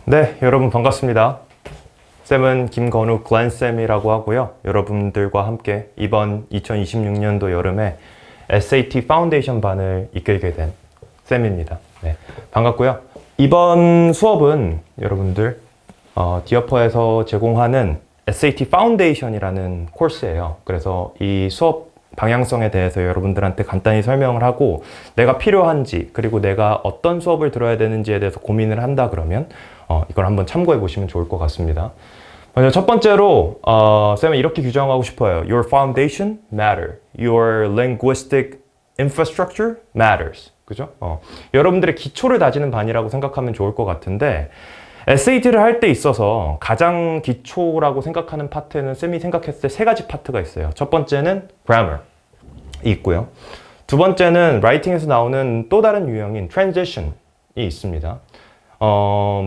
네, 여러분 반갑습니다. 쌤은 김건우 글렌쌤이라고 하고요. 여러분들과 함께 이번 2026년도 여름에 SAT 파운데이션 반을 이끌게 된 쌤입니다. 네, 반갑고요. 이번 수업은 여러분들 디어퍼에서 제공하는 SAT 파운데이션이라는 코र्스예요. 그래서 이 수업 방향성에 대해서 여러분들한테 간단히 설명을 하고 내가 필요한지 그리고 내가 어떤 수업을 들어야 되는지에 대해서 고민을 한다 그러면 이걸 한번 참고해 보시면 좋을 것 같습니다. 먼저 첫 번째로 쌤은 이렇게 규정하고 싶어요. Your foundation matter. Your linguistic infrastructure matters. 그죠? 여러분들의 기초를 다지는 반이라고 생각하면 좋을 것 같은데 SAT를 할 때 있어서 가장 기초라고 생각하는 파트는 쌤이 생각했을 때 세 가지 파트가 있어요. 첫 번째는 grammar이 있고요. 두 번째는 라이팅에서 나오는 또 다른 유형인 transition이 있습니다.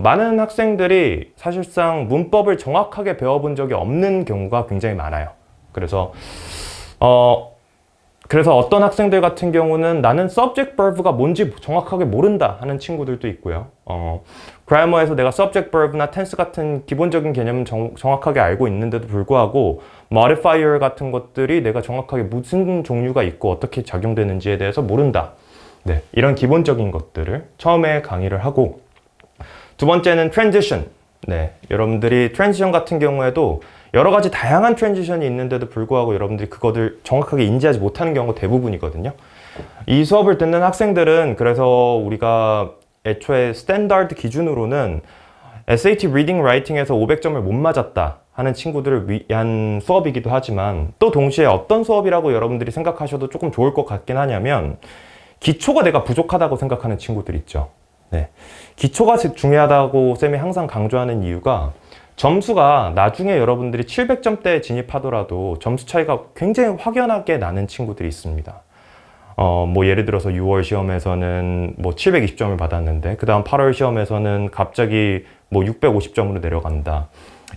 많은 학생들이 사실상 문법을 정확하게 배워본 적이 없는 경우가 굉장히 많아요. 그래서 어떤 학생들 같은 경우는 나는 subject verb가 뭔지 정확하게 모른다 하는 친구들도 있고요. 그래머에서 내가 subject verb나 tense 같은 기본적인 개념은 정확하게 알고 있는데도 불구하고 modifier 같은 것들이 내가 정확하게 무슨 종류가 있고 어떻게 작용되는지에 대해서 모른다. 네, 이런 기본적인 것들을 처음에 강의를 하고 두 번째는 transition. 네, 여러분들이 transition 같은 경우에도 여러 가지 다양한 트랜지션이 있는데도 불구하고 여러분들이 그것을 정확하게 인지하지 못하는 경우가 대부분이거든요. 이 수업을 듣는 학생들은 그래서 우리가 애초에 스탠다드 기준으로는 SAT 리딩 라이팅에서 500점을 못 맞았다 하는 친구들을 위한 수업이기도 하지만 또 동시에 어떤 수업이라고 여러분들이 생각하셔도 조금 좋을 것 같긴 하냐면 기초가 내가 부족하다고 생각하는 친구들 있죠. 네. 기초가 중요하다고 쌤이 항상 강조하는 이유가 점수가 나중에 여러분들이 700점대에 진입하더라도 점수 차이가 굉장히 확연하게 나는 친구들이 있습니다. 뭐 예를 들어서 6월 시험에서는 뭐 720점을 받았는데 그 다음 8월 시험에서는 갑자기 뭐 650점으로 내려간다.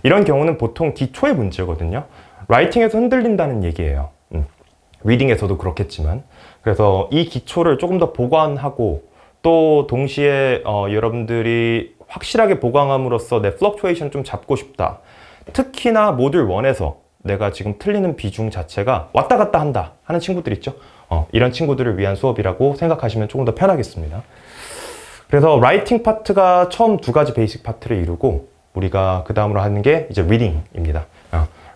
이런 경우는 보통 기초의 문제거든요. 라이팅에서 흔들린다는 얘기예요. 리딩에서도 그렇겠지만. 그래서 이 기초를 조금 더 보완하고 또 동시에 여러분들이 확실하게 보강함으로써 내 플럭추에이션 좀 잡고 싶다. 특히나 모듈 1에서 내가 지금 틀리는 비중 자체가 왔다 갔다 한다 하는 친구들 있죠. 이런 친구들을 위한 수업이라고 생각하시면 조금 더 편하겠습니다. 그래서 라이팅 파트가 처음 두 가지 베이직 파트를 이루고 우리가 그 다음으로 하는 게 이제 리딩입니다.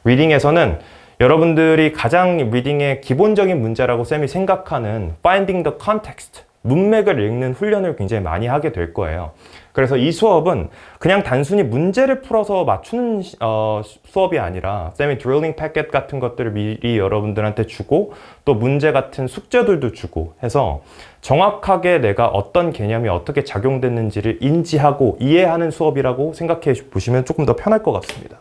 리딩에서는 여러분들이 가장 리딩의 기본적인 문제라고 쌤이 생각하는 finding the context, 문맥을 읽는 훈련을 굉장히 많이 하게 될 거예요. 그래서 이 수업은 그냥 단순히 문제를 풀어서 맞추는 수업이 아니라 쌤이 드릴링 패킷 같은 것들을 미리 여러분들한테 주고 또 문제 같은 숙제들도 주고 해서 정확하게 내가 어떤 개념이 어떻게 작용됐는지를 인지하고 이해하는 수업이라고 생각해 보시면 조금 더 편할 것 같습니다.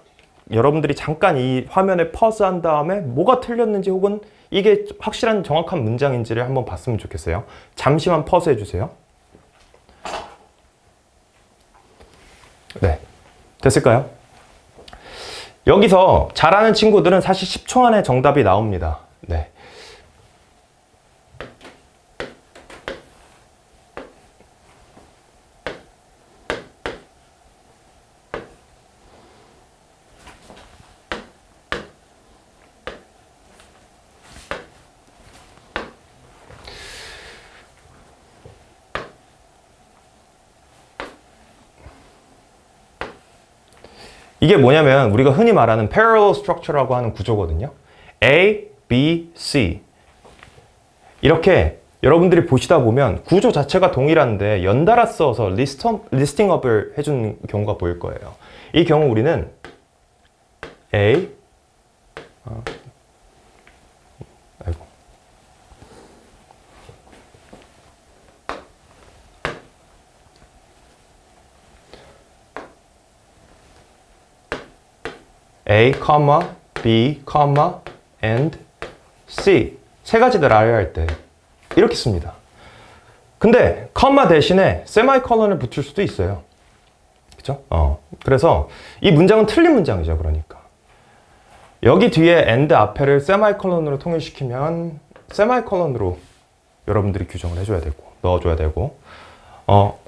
여러분들이 잠깐 이 화면에 퍼즈한 다음에 뭐가 틀렸는지 혹은 이게 확실한 정확한 문장인지를 한번 봤으면 좋겠어요. 잠시만 퍼즈해 주세요. 네, 됐을까요? 여기서 잘하는 친구들은 사실 10초 안에 정답이 나옵니다. 네. 이게 뭐냐면 우리가 흔히 말하는 parallel structure라고 하는 구조거든요. A, B, C 이렇게 여러분들이 보시다 보면 구조 자체가 동일한데 연달아 써서 리스팅업을 해준 경우가 보일 거예요. 이 경우 우리는 A A, B, and C 세 가지를 알아야 할 때 이렇게 씁니다. 근데 컴마 대신에 세마이컬론을 붙일 수도 있어요. 그쵸? 그래서 이 문장은 틀린 문장이죠. 그러니까 여기 뒤에 and 앞에를 세마이컬론으로 통일시키면 세마이컬론으로 여러분들이 규정을 해줘야 되고 넣어줘야 되고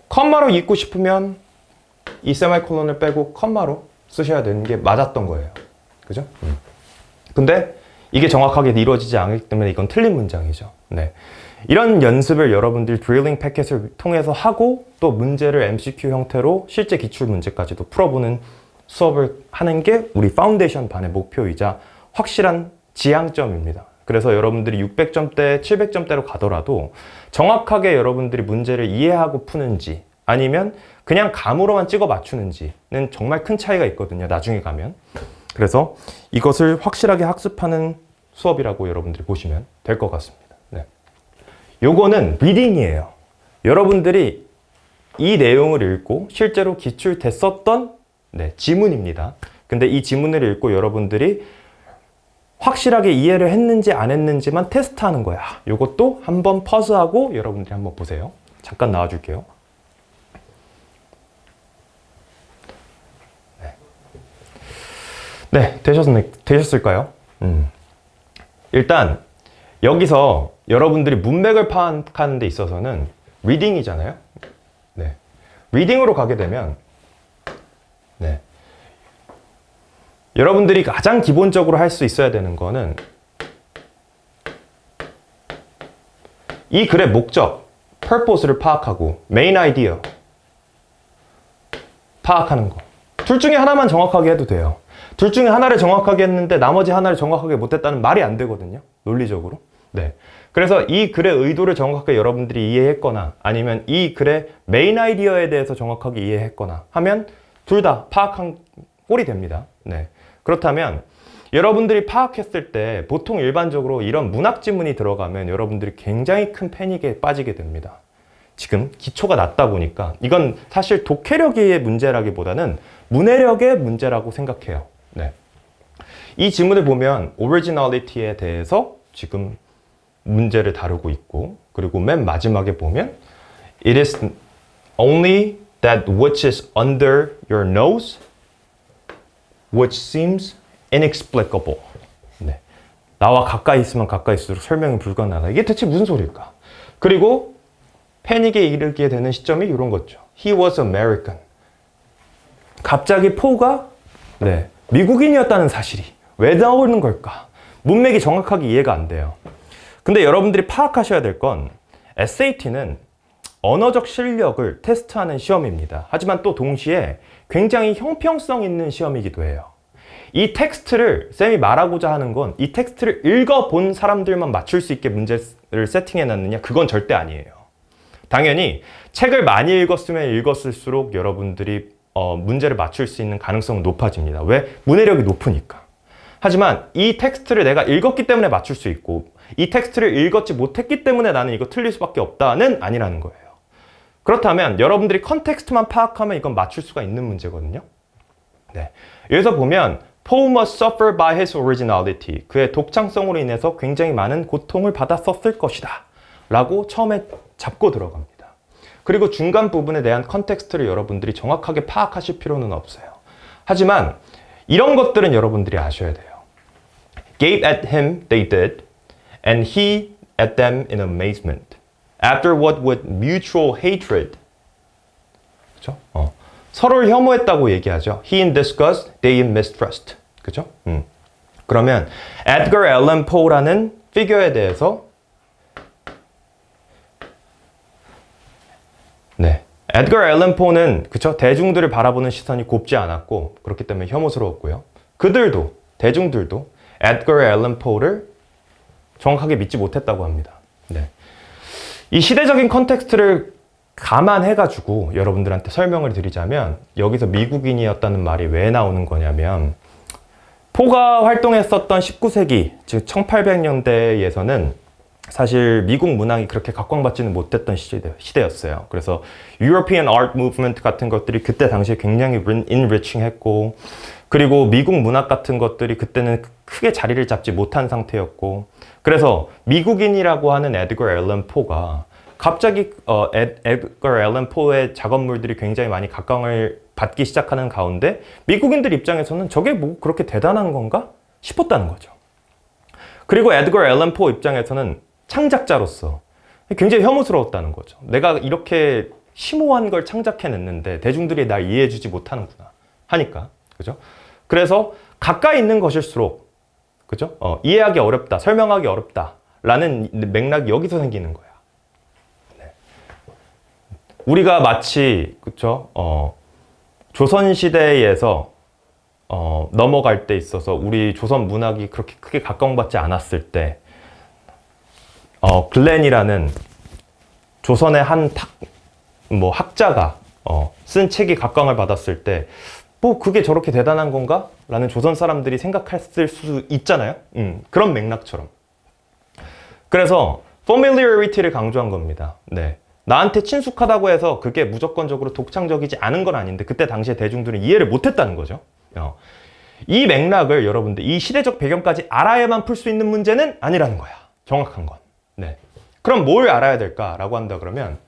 컴마로 읽고 싶으면 이 세마이콜론을 빼고 컴마로 쓰셔야 되는 게 맞았던 거예요. 그죠? 근데 이게 정확하게 이루어지지 않기 때문에 이건 틀린 문장이죠. 네. 이런 연습을 여러분들 드릴링 패킷을 통해서 하고 또 문제를 MCQ 형태로 실제 기출 문제까지도 풀어보는 수업을 하는 게 우리 파운데이션 반의 목표이자 확실한 지향점입니다. 그래서 여러분들이 600점대, 700점대로 가더라도 정확하게 여러분들이 문제를 이해하고 푸는지 아니면 그냥 감으로만 찍어 맞추는지는 정말 큰 차이가 있거든요. 나중에 가면. 그래서 이것을 확실하게 학습하는 수업이라고 여러분들이 보시면 될 것 같습니다. 네. 요거는 리딩이에요. 여러분들이 이 내용을 읽고 실제로 기출됐었던 지문입니다. 근데 이 지문을 읽고 여러분들이 확실하게 이해를 했는지 안 했는지만 테스트하는 거야. 요것도 한번 퍼즈하고 여러분들이 한번 보세요. 잠깐 나와줄게요. 네, 되셨을까요? 일단 여기서 여러분들이 문맥을 파악하는 데 있어서는 리딩이잖아요. 네. 리딩으로 가게 되면 여러분들이 가장 기본적으로 할 수 있어야 되는 거는 이 글의 목적, purpose를 파악하고 main idea 파악하는 거. 둘 중에 하나만 정확하게 해도 돼요. 둘 중에 하나를 정확하게 했는데 나머지 하나를 정확하게 못했다는 말이 안 되거든요. 논리적으로. 네. 그래서 이 글의 의도를 정확하게 여러분들이 이해했거나 아니면 이 글의 메인 아이디어에 대해서 정확하게 이해했거나 하면 둘 다 파악한 꼴이 됩니다. 네. 그렇다면 여러분들이 파악했을 때 보통 일반적으로 이런 문학 지문이 들어가면 여러분들이 굉장히 큰 패닉에 빠지게 됩니다. 지금 기초가 낮다 보니까 이건 사실 독해력의 문제라기보다는 문해력의 문제라고 생각해요. 네. 이 지문을 보면 originality에 대해서 지금 문제를 다루고 있고 그리고 맨 마지막에 보면 It is only that which is under your nose which seems inexplicable. 네. 나와 가까이 있으면 가까이 있을수록 설명이 불가능하다. 이게 대체 무슨 소리일까? 그리고 패닉에 이르게 되는 시점이 이런 거죠. He was American. 갑자기 포가 미국인이었다는 사실이 왜 나오는 걸까? 문맥이 정확하게 이해가 안 돼요. 근데 여러분들이 파악하셔야 될 건 SAT는 언어적 실력을 테스트하는 시험입니다. 하지만 또 동시에 굉장히 형평성 있는 시험이기도 해요. 이 텍스트를 쌤이 말하고자 하는 건 이 텍스트를 읽어본 사람들만 맞출 수 있게 문제를 세팅해놨느냐? 그건 절대 아니에요. 당연히 책을 많이 읽었으면 읽었을수록 여러분들이 문제를 맞출 수 있는 가능성은 높아집니다. 왜? 문해력이 높으니까. 하지만 이 텍스트를 내가 읽었기 때문에 맞출 수 있고 이 텍스트를 읽었지 못했기 때문에 나는 이거 틀릴 수밖에 없다는 아니라는 거예요. 그렇다면 여러분들이 컨텍스트만 파악하면 이건 맞출 수가 있는 문제거든요. 네. 여기서 보면 Poe must suffer by his originality. 그의 독창성으로 인해서 굉장히 많은 고통을 받았었을 것이다. 라고 처음에 잡고 들어갑니다. 그리고 중간 부분에 대한 컨텍스트를 여러분들이 정확하게 파악하실 필요는 없어요. 하지만 이런 것들은 여러분들이 아셔야 돼요. Gave at him they did, and he at them in amazement. After what with mutual hatred. 그죠? 서로를 혐오했다고 얘기하죠. He in disgust, they in mistrust. 그죠? 그러면 에드거 앨런 포라는 피규어에 대해서 에드거 앨런 포는 그쵸? 대중들을 바라보는 시선이 곱지 않았고 그렇기 때문에 혐오스러웠고요. 그들도 대중들도 에드거 앨런 포를 정확하게 믿지 못했다고 합니다. 네. 이 시대적인 컨텍스트를 감안해가지고 여러분들한테 설명을 드리자면 여기서 미국인이었다는 말이 왜 나오는 거냐면 포가 활동했었던 19세기 즉 1800년대에서는 사실 미국 문학이 그렇게 각광받지는 못했던 시대였어요. 그래서 European Art Movement 같은 것들이 그때 당시에 굉장히 enriching 했고 그리고 미국 문학 같은 것들이 그때는 크게 자리를 잡지 못한 상태였고 그래서 미국인이라고 하는 에드거 앨런 포가 갑자기 에드거 앨런 포의 작업물들이 굉장히 많이 각광을 받기 시작하는 가운데 미국인들 입장에서는 저게 뭐 그렇게 대단한 건가 싶었다는 거죠. 그리고 에드거 앨런 포 입장에서는 창작자로서 굉장히 혐오스러웠다는 거죠. 내가 이렇게 심오한 걸 창작해냈는데 대중들이 날 이해해주지 못하는구나 하니까, 그죠? 그래서 가까이 있는 것일수록, 그죠? 이해하기 어렵다, 설명하기 어렵다 라는 맥락이 여기서 생기는 거야. 네. 우리가 마치, 그죠? 조선시대에서 넘어갈 때 있어서 우리 조선 문학이 그렇게 크게 각광받지 않았을 때 글렌이라는 조선의 한 학자가 쓴 책이 각광을 받았을 때 뭐 그게 저렇게 대단한 건가? 라는 조선 사람들이 생각했을 수 있잖아요. 그런 맥락처럼. 그래서 familiarity를 강조한 겁니다. 네. 나한테 친숙하다고 해서 그게 무조건적으로 독창적이지 않은 건 아닌데 그때 당시에 대중들은 이해를 못했다는 거죠. 이 맥락을 여러분들 이 시대적 배경까지 알아야만 풀 수 있는 문제는 아니라는 거야. 정확한 건. 네. 그럼 뭘 알아야 될까라고 한다 그러면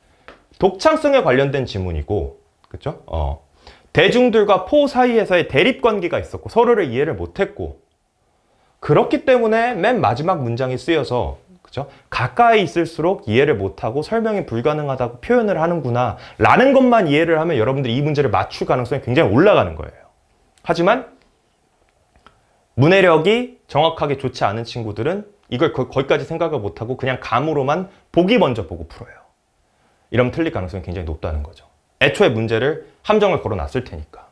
독창성에 관련된 지문이고, 그렇죠? 대중들과 포 사이에서의 대립 관계가 있었고 서로를 이해를 못했고, 그렇기 때문에 맨 마지막 문장이 쓰여서, 그죠? 가까이 있을수록 이해를 못하고 설명이 불가능하다고 표현을 하는구나 라는 것만 이해를 하면 여러분들이 이 문제를 맞출 가능성이 굉장히 올라가는 거예요. 하지만 문해력이 정확하게 좋지 않은 친구들은 이걸 거기까지 생각을 못하고 그냥 감으로만 보기 먼저 보고 풀어요. 이러면 틀릴 가능성이 굉장히 높다는 거죠. 애초에 문제를 함정을 걸어놨을 테니까.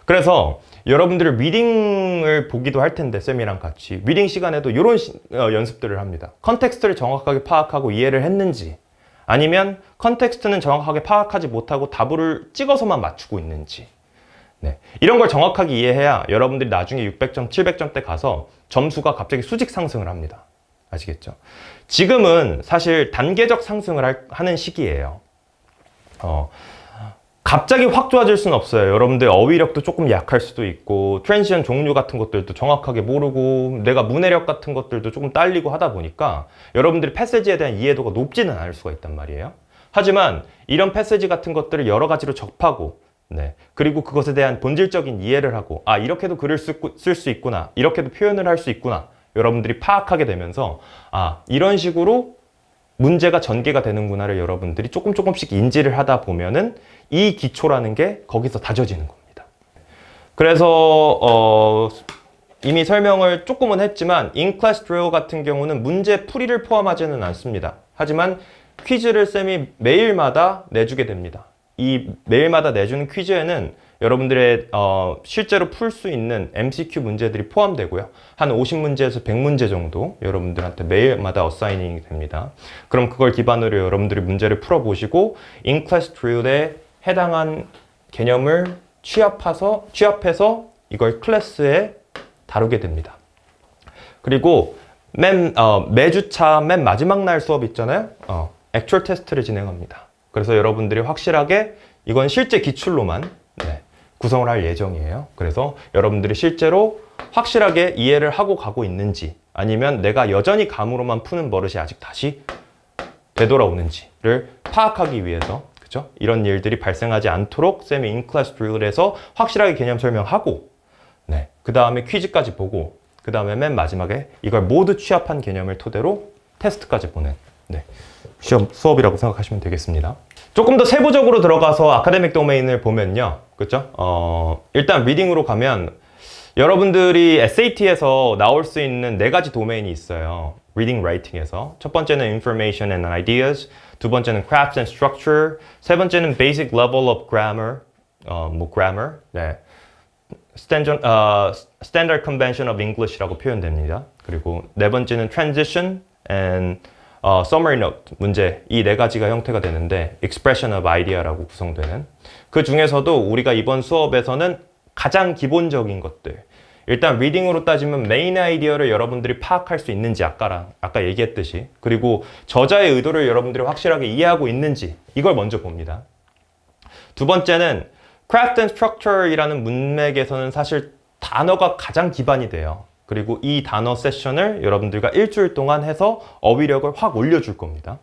그래서 여러분들이 리딩을 보기도 할 텐데 쌤이랑 같이 리딩 시간에도 이런 연습들을 합니다. 컨텍스트를 정확하게 파악하고 이해를 했는지, 아니면 컨텍스트는 정확하게 파악하지 못하고 답을 찍어서만 맞추고 있는지. 네. 이런 걸 정확하게 이해해야 여러분들이 나중에 600점, 700점 때 가서 점수가 갑자기 수직 상승을 합니다. 아시겠죠? 지금은 사실 단계적 상승을 하는 시기예요. 갑자기 확 좋아질 수는 없어요. 여러분들 어휘력도 조금 약할 수도 있고 트랜지션 종류 같은 것들도 정확하게 모르고 내가 문해력 같은 것들도 조금 딸리고 하다 보니까 여러분들이 패세지에 대한 이해도가 높지는 않을 수가 있단 말이에요. 하지만 이런 패세지 같은 것들을 여러 가지로 접하고, 네. 그리고 그것에 대한 본질적인 이해를 하고, 아, 이렇게도 글을 쓸 수 있구나, 이렇게도 표현을 할 수 있구나, 여러분들이 파악하게 되면서, 아, 이런 식으로 문제가 전개가 되는구나를 여러분들이 조금씩 인지를 하다 보면은 이 기초라는 게 거기서 다져지는 겁니다. 그래서 이미 설명을 조금은 했지만 in-class drill 같은 경우는 문제 풀이를 포함하지는 않습니다. 하지만 퀴즈를 쌤이 매일마다 내주게 됩니다. 이 매일마다 내주는 퀴즈에는 여러분들의 실제로 풀 수 있는 MCQ 문제들이 포함되고요. 한 50문제에서 100문제 정도 여러분들한테 매일마다 어사이닝이 됩니다. 그럼 그걸 기반으로 여러분들이 문제를 풀어보시고 in-class drill에 해당한 개념을 취합해서 이걸 클래스에 다루게 됩니다. 그리고 매주차 맨 마지막 날 수업 있잖아요. 액츄얼 테스트를 진행합니다. 그래서 여러분들이 확실하게 이건 실제 기출로만 구성을 할 예정이에요. 그래서 여러분들이 실제로 확실하게 이해를 하고 가고 있는지, 아니면 내가 여전히 감으로만 푸는 버릇이 아직 다시 되돌아오는지를 파악하기 위해서, 그죠? 이런 일들이 발생하지 않도록 쌤이 in-class drill에서 확실하게 개념 설명하고, 그 다음에 퀴즈까지 보고, 그 다음에 맨 마지막에 이걸 모두 취합한 개념을 토대로 테스트까지 보는 시험 수업이라고 생각하시면 되겠습니다. 조금 더 세부적으로 들어가서 아카데믹 도메인을 보면요, 그렇죠? 일단 리딩으로 가면 여러분들이 SAT에서 나올 수 있는 4가지 도메인이 있어요. 리딩 라이팅에서 첫 번째는 information and ideas, 두 번째는 crafts and structure, 세 번째는 basic level of grammar, grammar, standard convention of English라고 표현됩니다. 그리고 네 번째는 transition and summary note 문제, 이 4가지가 형태가 되는데 expression of idea라고 구성되는, 그 중에서도 우리가 이번 수업에서는 가장 기본적인 것들, 일단 리딩으로 따지면 메인 아이디어를 여러분들이 파악할 수 있는지 아까 얘기했듯이, 그리고 저자의 의도를 여러분들이 확실하게 이해하고 있는지, 이걸 먼저 봅니다. 두 번째는 craft and structure이라는 문맥에서는 사실 단어가 가장 기반이 돼요. 그리고 이 단어 세션을 여러분들과 일주일 동안 해서 어휘력을 확 올려줄 겁니다.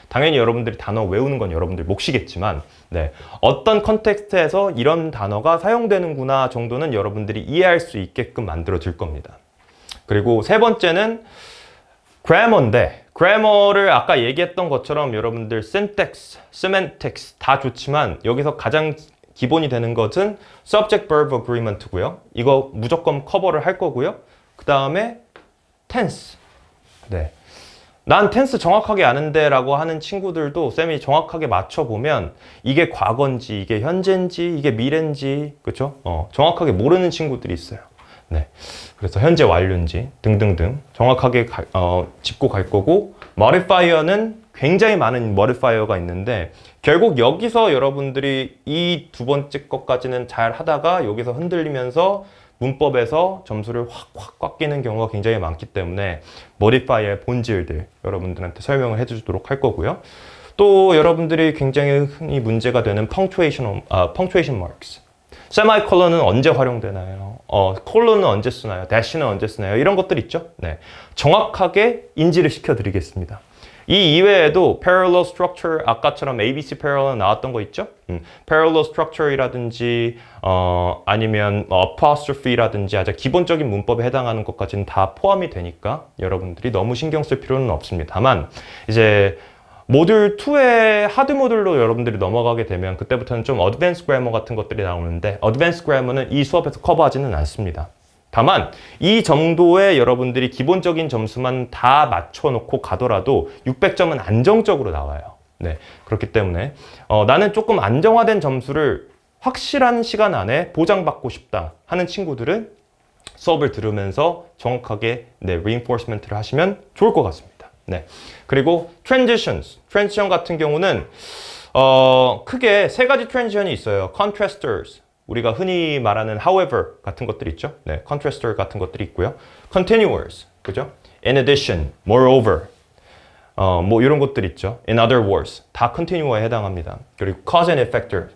당연히 여러분들이 단어 외우는 건 여러분들 몫이겠지만, 어떤 컨텍스트에서 이런 단어가 사용되는구나 정도는 여러분들이 이해할 수 있게끔 만들어 줄 겁니다. 그리고 세 번째는 그래머인데, 그래머를 아까 얘기했던 것처럼 여러분들 syntax, semantics 다 좋지만 여기서 가장 기본이 되는 것은 subject verb agreement고요. 이거 무조건 커버를 할 거고요. 그 다음에 tense. 네. 난 텐스 정확하게 아는데 라고 하는 친구들도 쌤이 정확하게 맞춰보면 이게 과거인지 이게 현재인지 이게 미래인지 그쵸? 정확하게 모르는 친구들이 있어요. 네. 그래서 현재 완료인지 등등등 정확하게 짚고 갈 거고 modifier는 굉장히 많은 modifier가 있는데 결국 여기서 여러분들이 이 두 번째 것까지는 잘 하다가 여기서 흔들리면서 문법에서 점수를 확 깎이는 경우가 굉장히 많기 때문에 modifier의 본질들 여러분들한테 설명을 해주도록 할 거고요. 또 여러분들이 굉장히 흔히 문제가 되는 punctuation marks. 세마이콜론은 언제 활용되나요? 콜론은 언제 쓰나요? 대시는 언제 쓰나요? 이런 것들 있죠? 네. 정확하게 인지를 시켜드리겠습니다. 이 이외에도 parallel structure, 아까처럼 ABC parallel 나왔던 거 있죠? parallel structure이라든지 아니면 apostrophe라든지 아주 기본적인 문법에 해당하는 것까지는 다 포함이 되니까 여러분들이 너무 신경 쓸 필요는 없습니다. 다만 이제 모듈 2의 하드 모듈로 여러분들이 넘어가게 되면 그때부터는 좀 어드밴스 그래머 같은 것들이 나오는데 어드밴스 그래머는 이 수업에서 커버하지는 않습니다. 다만 이 정도의 여러분들이 기본적인 점수만 다 맞춰놓고 가더라도 600점은 안정적으로 나와요. 네, 그렇기 때문에 나는 조금 안정화된 점수를 확실한 시간 안에 보장받고 싶다 하는 친구들은 수업을 들으면서 정확하게 reinforcement를 하시면 좋을 것 같습니다. 네, 그리고 transition 같은 경우는 크게 세 가지 트랜지션이 있어요. contrasters, 우리가 흔히 말하는 however 같은 것들이 있죠. 네, contraster 같은 것들이 있고요. continuous, 그죠? in addition, moreover, 뭐 이런 것들 있죠. in other words, 다 continue에 해당합니다. 그리고 cause and effector,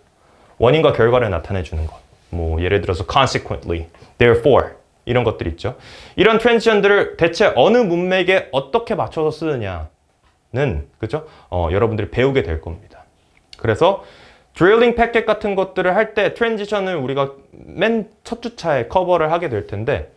원인과 결과를 나타내 주는 것. 뭐 예를 들어서 consequently, therefore 이런 것들이 있죠. 이런 트랜지션들을 대체 어느 문맥에 어떻게 맞춰서 쓰느냐는 그죠? 여러분들이 배우게 될 겁니다. 그래서 드릴링 패킷 같은 것들을 할 때 트랜지션을 우리가 맨 첫 주차에 커버를 하게 될 텐데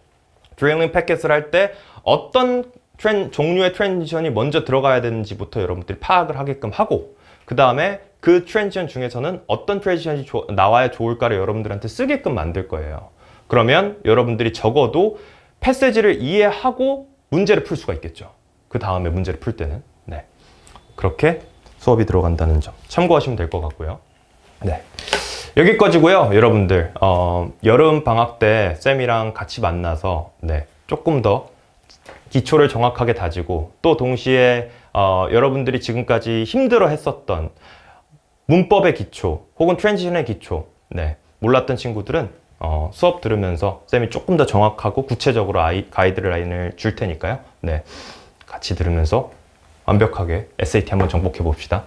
드릴링 패킷을 할 때 어떤 종류의 트랜지션이 먼저 들어가야 되는지부터 여러분들이 파악을 하게끔 하고 그 다음에 그 트랜지션 중에서는 어떤 트랜지션이 나와야 좋을까를 여러분들한테 쓰게끔 만들 거예요. 그러면 여러분들이 적어도 패세지를 이해하고 문제를 풀 수가 있겠죠. 그 다음에 문제를 풀 때는. 네. 그렇게 수업이 들어간다는 점 참고하시면 될 것 같고요. 네. 여기까지고요. 여러분들 여름 방학 때 쌤이랑 같이 만나서 조금 더 기초를 정확하게 다지고 또 동시에 여러분들이 지금까지 힘들어 했었던 문법의 기초 혹은 트랜지션의 기초 몰랐던 친구들은 수업 들으면서 쌤이 조금 더 정확하고 구체적으로 가이드라인을 줄 테니까요. 같이 들으면서 완벽하게 SAT 한번 정복해 봅시다.